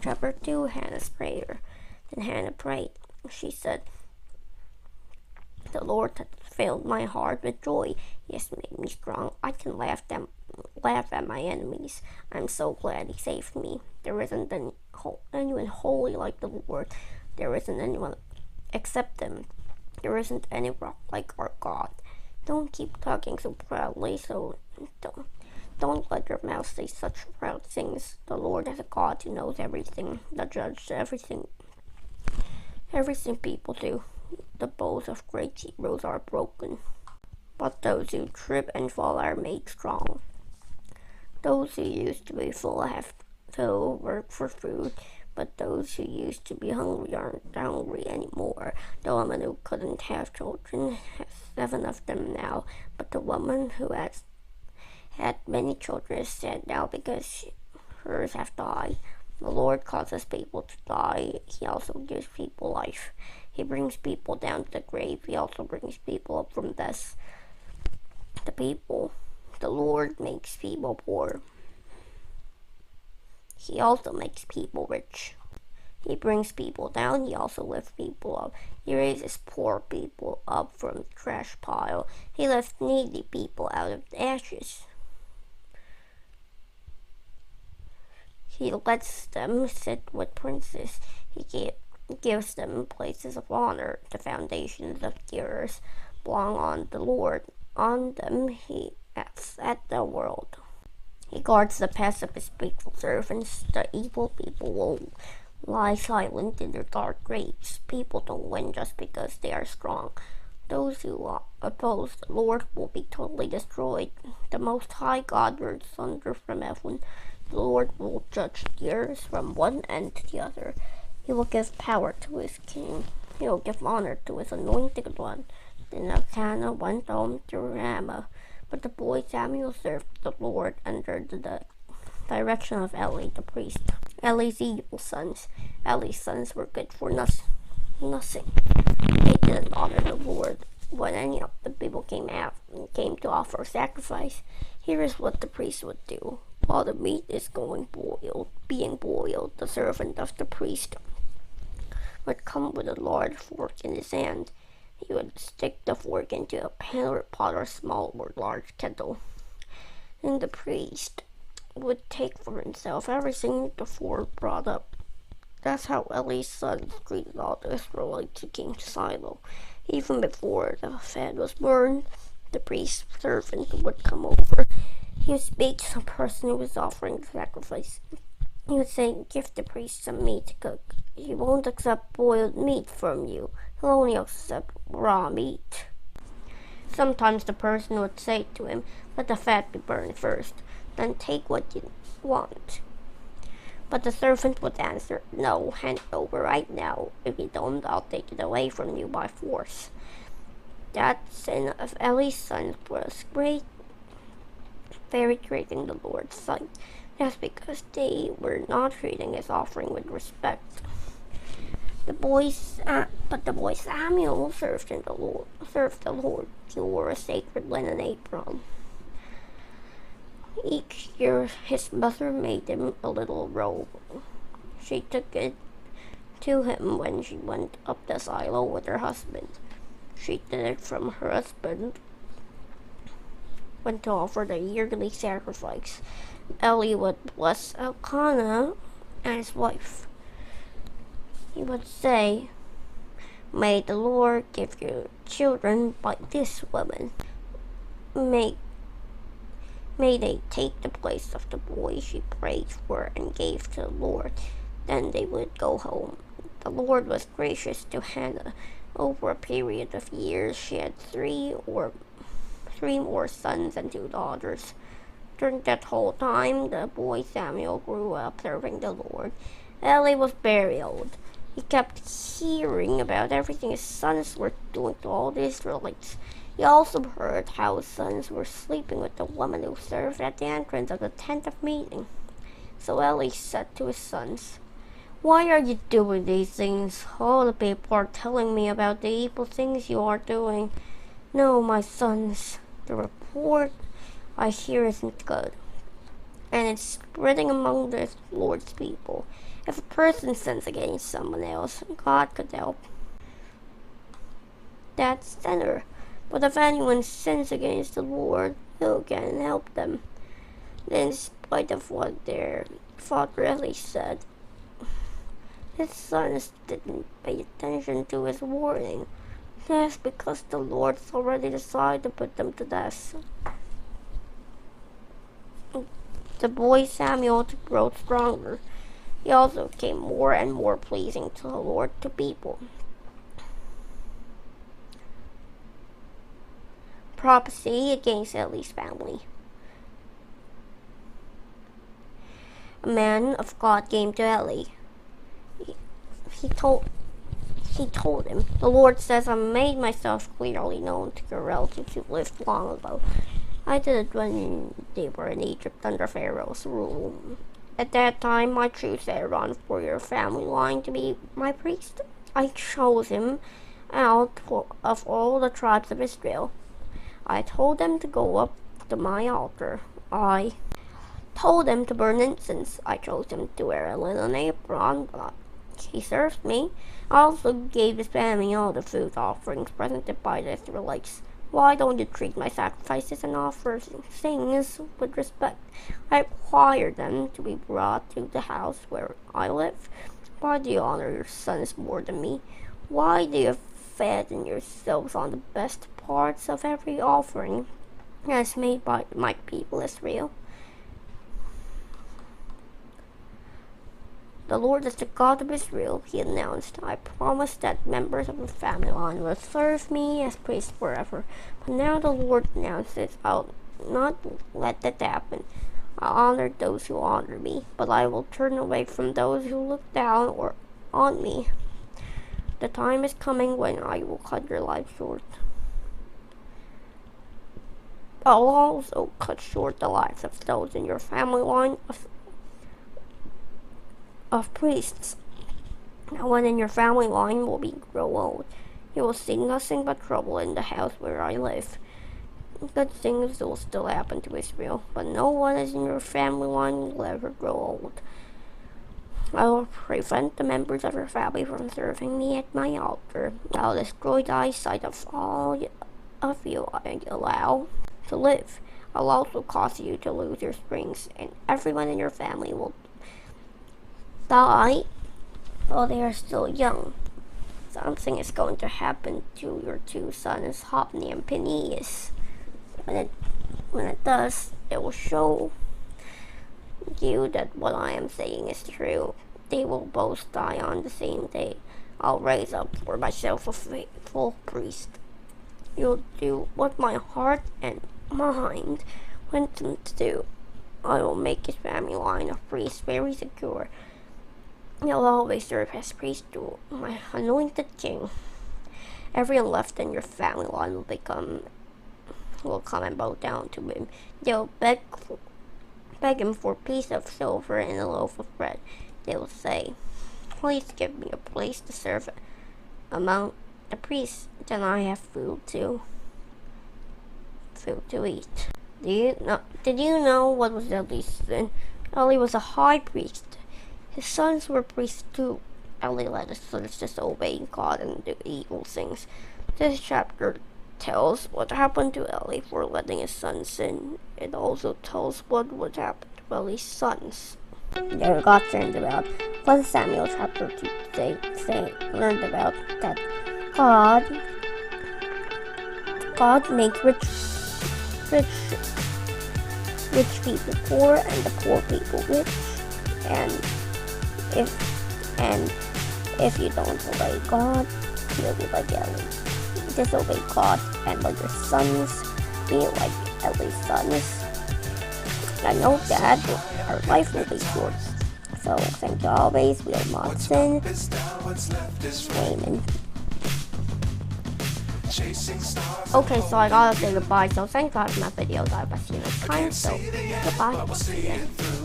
chapter 2, Hannah's prayer. Then Hannah prayed. She said, "The Lord has filled my heart with joy. He has made me strong. I can laugh at my enemies. I'm so glad he saved me. There isn't anyone holy like the Lord. There isn't anyone except him. There isn't any rock like our God." Don't keep talking so proudly, don't let your mouth say such proud things. The Lord is a God who knows everything, the judge to everything people do. The bows of great heroes are broken, but those who trip and fall are made strong. Those who used to be full have to work for food, but those who used to be hungry aren't hungry anymore. The woman who couldn't have children has 7 of them now, but the woman who has had many children is sad now because hers have died. The Lord causes people to die. He also gives people life. He brings people down to the grave. He also brings people up from death. The Lord makes people poor. He also makes people rich. He brings people down. He also lifts people up. He raises poor people up from the trash pile. He lifts needy people out of the ashes. He lets them sit with princes. He gives them places of honor. The foundations of the earth belong on the Lord. On them he acts at the world. He guards the paths of his faithful servants. The evil people will lie silent in their dark graves. People don't win just because they are strong. Those who oppose the Lord will be totally destroyed. The Most High God will thunder from heaven. The Lord will judge the earth from one end to the other. He will give power to his king. He will give honor to his anointed one. Then Elkanah went home to Ramah. But the boy Samuel served the Lord under the direction of Eli the priest. Eli's evil sons. Eli's sons were good for nothing. They didn't honor the Lord. When any of the people came to offer sacrifice, here is what the priest would do. While the meat is being boiled, the servant of the priest would come with a large fork in his hand. He would stick the fork into a pan or pot or small or large kettle. Then the priest would take for himself everything the fork brought up. That's how Eli's sons treated all the Israelites who came to Shiloh. Even before the fat was burned, the priest's servant would come over. He would speak to the person who was offering the sacrifice. He would say, "Give the priest some meat to cook. He won't accept boiled meat from you. He'll only accept raw meat." Sometimes the person would say to him, "Let the fat be burned first, then take what you want." But the servant would answer, "No, hand it over right now. If you don't, I'll take it away from you by force." That sin of Eli's sons was very great in the Lord's sight. That's because they were not treating his offering with respect. But the boy Samuel served the Lord. He wore a sacred linen apron. Each year his mother made him a little robe. She took it to him when she went up the Shiloh with her husband. She did it from her husband went to offer the yearly sacrifice. Eli would bless Elkanah and his wife. He would say, "May the Lord give you children by this woman. May they take the place of the boy she prayed for and gave to the Lord." Then they would go home. The Lord was gracious to Hannah. Over a period of years, she had three more sons and 2 daughters. During that whole time, the boy Samuel grew up serving the Lord. Eli was very old. He kept hearing about everything his sons were doing to all the Israelites. He also heard how his sons were sleeping with the woman who served at the entrance of the tent of meeting. So Eli said to his sons, "Why are you doing these things? All the people are telling me about the evil things you are doing. No, my sons, the report I hear isn't good, and it's spreading among the Lord's people. If a person sins against someone else, God could help that sinner. But if anyone sins against the Lord, who can help them? In spite of what their father Eli said, his sons didn't pay attention to his warning. That's because the Lord's already decided to put them to death. The boy Samuel grew stronger. He also became more and more pleasing to the Lord to people. Prophecy against Eli's family. A man of God came to Eli. He told him, "The Lord says, I made myself clearly known to your relatives who lived long ago. I did it when they were in Egypt under Pharaoh's rule. At that time, I chose Aaron for your family line to be my priest. I chose him out of all the tribes of Israel. I told them to go up to my altar. I told them to burn incense. I chose him to wear a linen apron, but he served me. I also gave his family all the food offerings presented by the Israelites. Why don't you treat my sacrifices and offerings with respect? I required them to be brought to the house where I live. Why do you honor your sons more than me? Why do you fatten yourselves on the best parts of every offering as made by my people Israel? The Lord is the God of Israel," he announced. "I promised that members of the family line will serve me as priests forever. But now the Lord announces, I'll not let that happen. I honor those who honor me, but I will turn away from those who look down on me. The time is coming when I will cut your life short. I'll also cut short the lives of those in your family line of priests. No one in your family line will grow old. You will see nothing but trouble in the house where I live. Good things will still happen to Israel, but no one in your family line will ever grow old. I will prevent the members of your family from serving me at my altar. I'll destroy the eyesight of all of you I allow to live. I'll also cause you to lose your strength, and everyone in your family will die while they are still young. Something is going to happen to your two sons, Hophni and Phinehas. When it does, it will show you that what I am saying is true. They will both die on the same day. I'll raise up for myself a faithful priest. You'll do what my heart and mind want them to do. I will make his family line of priests very secure. He'll always serve as priest to my anointed king. Everyone left in your family line will come and bow down to him. They'll beg him for a piece of silver and a loaf of bread. They will say, "Please give me a place to serve among the priests. Then I have food to eat." Did you know what was Eli's sin? Eli was a high priest. His sons were priests too. Eli let his sons disobey God and do evil things. This chapter tells what happened to Eli for letting his sons sin. It also tells what would happen to Eli's sons. There God learned about what Samuel chapter 2 learned about that God makes rich people poor and the poor people rich, and if you don't obey God, you'll be like Eli. Disobey God and let your sons be like Eli's sons. I know that our life will be short. So thank you always. We will not sin. Amen. Okay, so I gotta say goodbye. So thank God for my video. God bless you next time. So goodbye. See you.